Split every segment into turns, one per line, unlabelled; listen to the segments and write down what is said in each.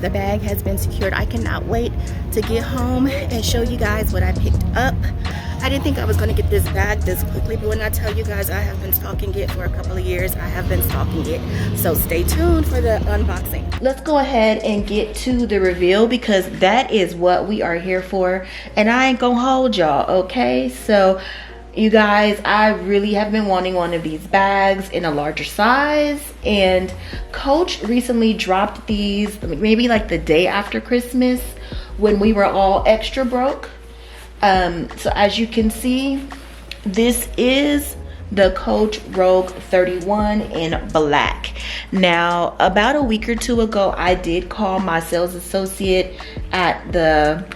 the bag has been secured. I cannot wait to get home and show you guys what I picked up. I didn't think I was going to get this bag this quickly, but when I tell you guys I have been stalking it for a couple of years, I have been stalking it. So stay tuned for the unboxing. Let's go ahead and get to the reveal because that is what we are here for. And I ain't gonna hold y'all, okay? So you guys, I really have been wanting one of these bags in a larger size, and Coach recently dropped these maybe like the day after Christmas when we were all extra broke. So as you can see, this is the Coach Rogue 31 in black. Now, about a week or two ago, I did call my sales associate at the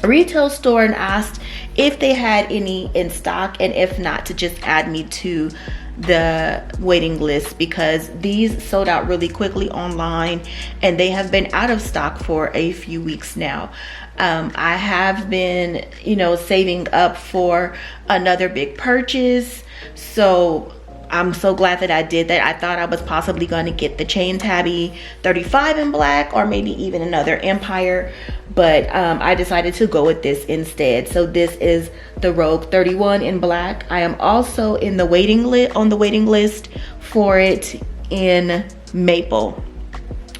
retail store and asked if they had any in stock, and if not, to just add me to the waiting list because these sold out really quickly online and they have been out of stock for a few weeks now. I have been, saving up for another big purchase, so I'm so glad that I did that. I thought I was possibly going to get the Chain Tabby 35 in black or maybe even another Empire, but I decided to go with this instead. So this is the Rogue 31 in black. I am also in the waiting list for it in maple.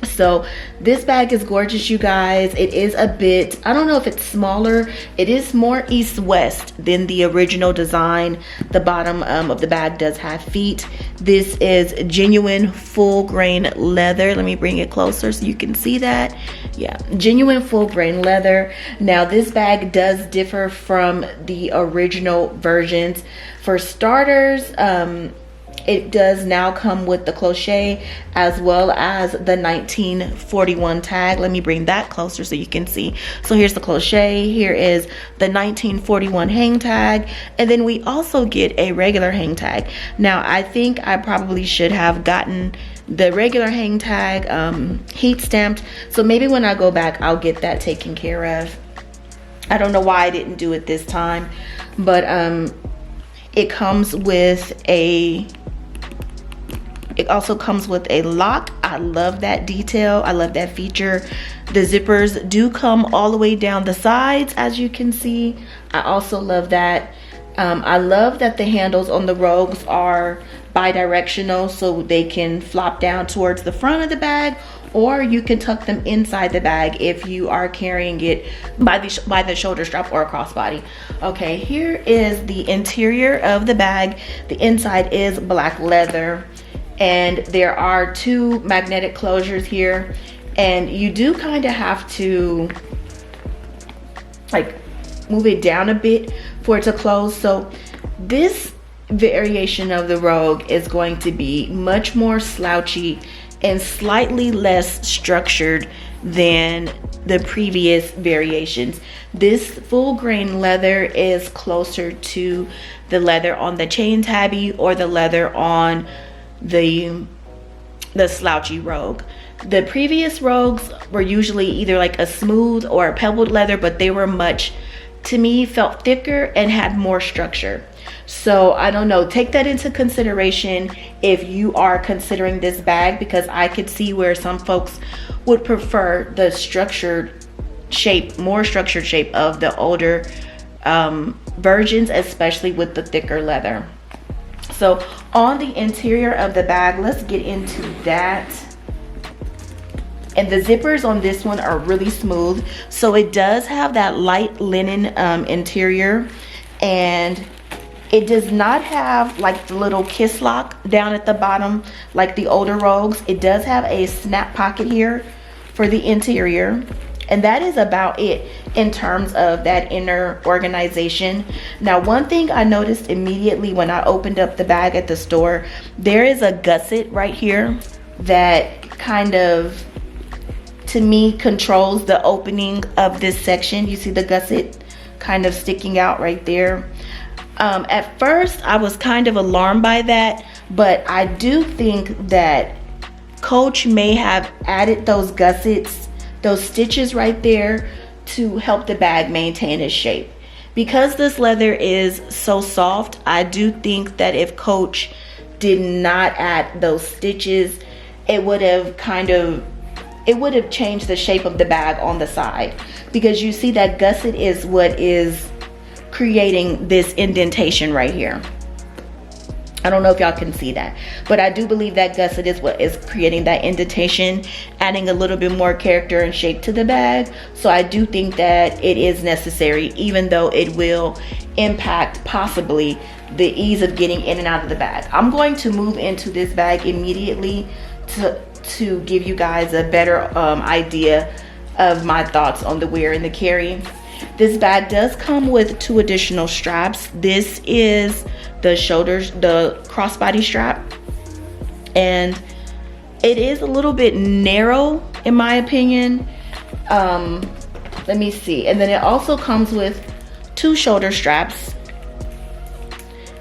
So this bag is gorgeous, you guys. It is a bit, I don't know if it's smaller. It is more east-west than the original design. The bottom of the bag does have feet. This is genuine full grain leather. Let me bring it closer so you can see that. Yeah, genuine full grain leather. Now this bag does differ from the original versions. For starters, it does now come with the cloche as well as the 1941 tag. Let me bring that closer so you can see. So here's the cloche, here is the 1941 hang tag, and then we also get a regular hang tag. Now I think I probably should have gotten the regular hang tag heat stamped, so maybe when I go back I'll get that taken care of. I don't know why I didn't do it this time, but it comes with it also comes with a lock. I love that detail. I love that feature. The zippers do come all the way down the sides, as you can see. I also love that. I love that the handles on the Rogues are bi-directional, so they can flop down towards the front of the bag, or you can tuck them inside the bag if you are carrying it by the shoulder strap or a crossbody. Okay, here is the interior of the bag. The inside is black leather, and there are two magnetic closures here, and you do kind of have to like move it down a bit for it to close. So this variation of the Rogue is going to be much more slouchy and slightly less structured than the previous variations. This full grain leather is closer to the leather on the Chain Tabby or the leather on the slouchy Rogue. The previous Rogues were usually either like a smooth or a pebbled leather, but they were much, to me, felt thicker and had more structure. So I don't know, take that into consideration if you are considering this bag, because I could see where some folks would prefer the structured shape, more structured shape of the older versions, especially with the thicker leather. So on the interior of the bag, let's get into that. And the zippers on this one are really smooth. So it does have that light linen interior, and it does not have like the little kiss lock down at the bottom like the older Rogues. It does have a snap pocket here for the interior, and that is about it in terms of that inner organization. Now, one thing I noticed immediately when I opened up the bag at the store, there is a gusset right here that kind of, to me, controls the opening of this section. You see the gusset kind of sticking out right there. At first, I was kind of alarmed by that, but I do think that Coach may have added those gussets, those stitches right there, to help the bag maintain its shape. Because this leather is so soft, I do think that if Coach did not add those stitches, it would have kind of it would have changed the shape of the bag on the side, because you see that gusset is what is creating this indentation right here. I don't know if y'all can see that, but I do believe that gusset is what is creating that indentation, adding a little bit more character and shape to the bag. So I do think that it is necessary, even though it will impact possibly the ease of getting in and out of the bag. I'm going to move into this bag immediately to give you guys a better idea of my thoughts on the wear and the carry. This bag does come with 2 additional straps. This is the shoulders, the crossbody strap, and it is a little bit narrow in my opinion. Let me see. And then it also comes with 2 shoulder straps,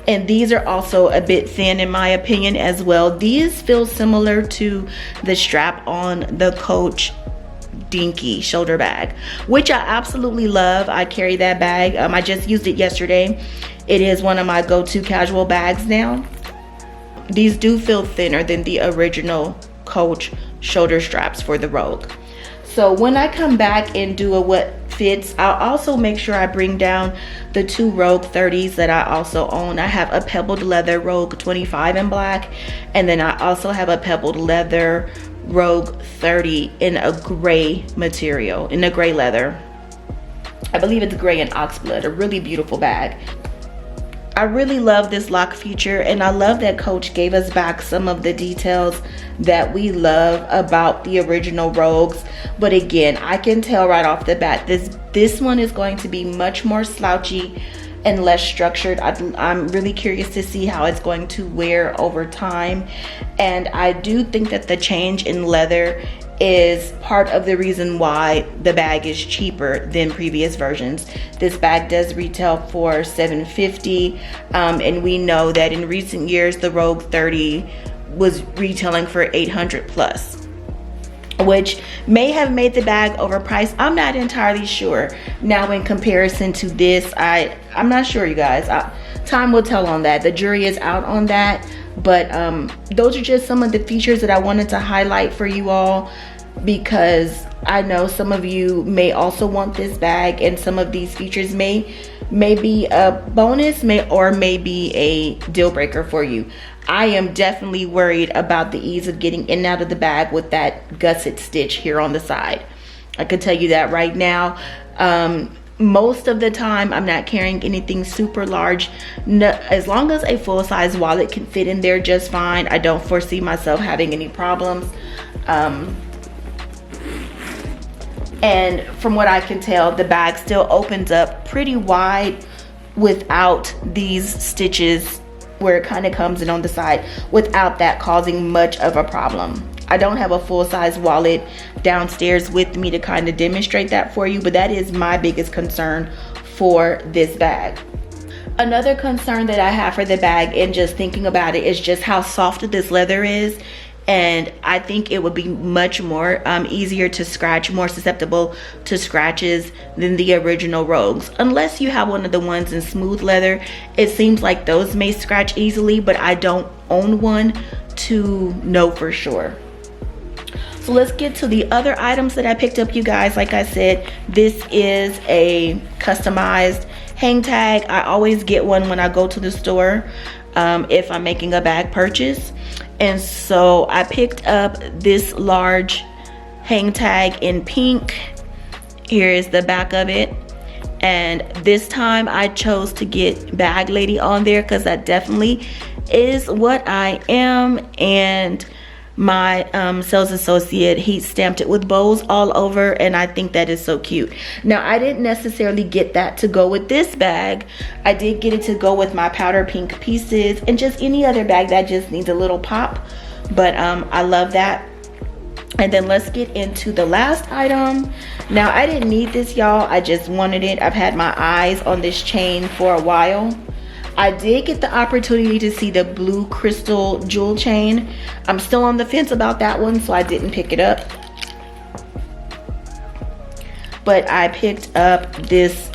and these are also a bit thin in my opinion as well. These feel similar to the strap on the Coach Dinky shoulder bag, which I absolutely love. I carry that bag. I just used it yesterday. It is one of my go-to casual bags now. These do feel thinner than the original Coach shoulder straps for the Rogue. So when I come back and do a what fits, I'll also make sure I bring down the 2 Rogue 30s that I also own. I have a pebbled leather Rogue 25 in black, and then I also have a pebbled leather Rogue 30 in a gray material, in a gray leather. I believe it's gray and oxblood. A really beautiful bag. I really love this lock feature, and I love that Coach gave us back some of the details that we love about the original Rogues. But again, I can tell right off the bat, this one is going to be much more slouchy and less structured. I'm really curious to see how it's going to wear over time, and I do think that the change in leather is part of the reason why the bag is cheaper than previous versions. This bag does retail for $750, and we know that in recent years the Rogue 30 was retailing for $800 plus, which may have made the bag overpriced. I'm not entirely sure. Now in comparison to this, I'm not sure, you guys. Time will tell on that. The jury is out on that. But those are just some of the features that I wanted to highlight for you all, because I know some of you may also want this bag, and some of these features may be a bonus, may be a deal breaker for you. I am definitely worried about the ease of getting in and out of the bag with that gusset stitch here on the side. I can tell you that right now. Most of the time I'm not carrying anything super large. No, as long as a full-size wallet can fit in there just fine, I don't foresee myself having any problems. And from what I can tell, the bag still opens up pretty wide without these stitches where it kind of comes in on the side, without that causing much of a problem. I don't have a full-size wallet downstairs with me to kind of demonstrate that for you, but that is my biggest concern for this bag. Another concern that I have for the bag, and just thinking about it, is just how soft this leather is. And I think it would be much more easier to scratch, more susceptible to scratches than the original Rogues. Unless you have one of the ones in smooth leather, it seems like those may scratch easily, but I don't own one to know for sure. So let's get to the other items that I picked up, you guys. Like I said, this is a customized hang tag. I always get one when I go to the store if I'm making a bag purchase. And so I picked up this large hang tag in pink. Here is the back of it. And this time I chose to get Bag Lady on there because that definitely is what I am. And my sales associate, he stamped it with bows all over, and I think that is so cute. Now, I didn't necessarily get that to go with this bag. I did get it to go with my powder pink pieces and just any other bag that just needs a little pop. But I love that. And then let's get into the last item. Now, I didn't need this, y'all. I just wanted it. I've had my eyes on this chain for a while. I did get the opportunity to see the blue crystal jewel chain. I'm still on the fence about that one, so I didn't pick it up. But I picked up this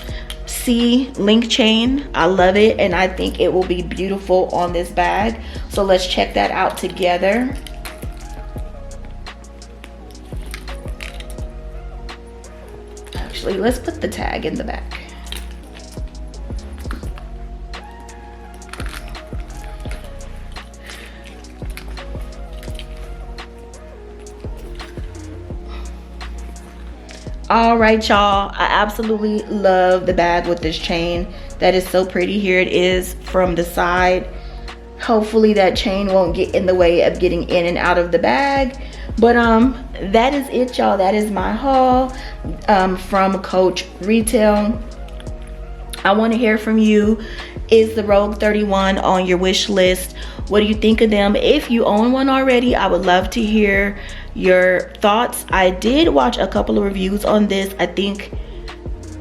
C link chain. I love it, and I think it will be beautiful on this bag. So let's check that out together. Actually, let's put the tag in the back. All right, y'all, I absolutely love the bag with this chain. That is so pretty. Here it is from the side. Hopefully that chain won't get in the way of getting in and out of the bag. But that is it, y'all. That is my haul from Coach Retail. I want to hear from you. Is the Rogue 31 on your wish list? What do you think of them? If you own one already, I would love to hear your thoughts. I did watch a couple of reviews on this. I think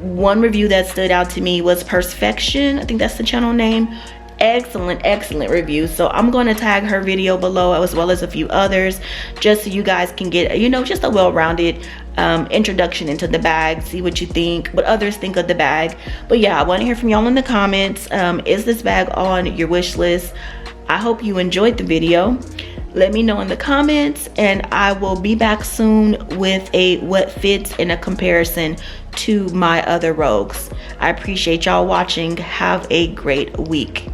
one review that stood out to me was Persfection. I think that's the channel name. Excellent review. So I'm going to tag her video below, as well as a few others, just so you guys can get, you know, just a well-rounded introduction into the bag. See what you think, what others think of the bag. But yeah, I want to hear from y'all in the comments. Is this bag on your wish list? I hope you enjoyed the video. Let me know in the comments, and I will be back soon with a what fits in a comparison to my other Rogues. I appreciate y'all watching. Have a great week.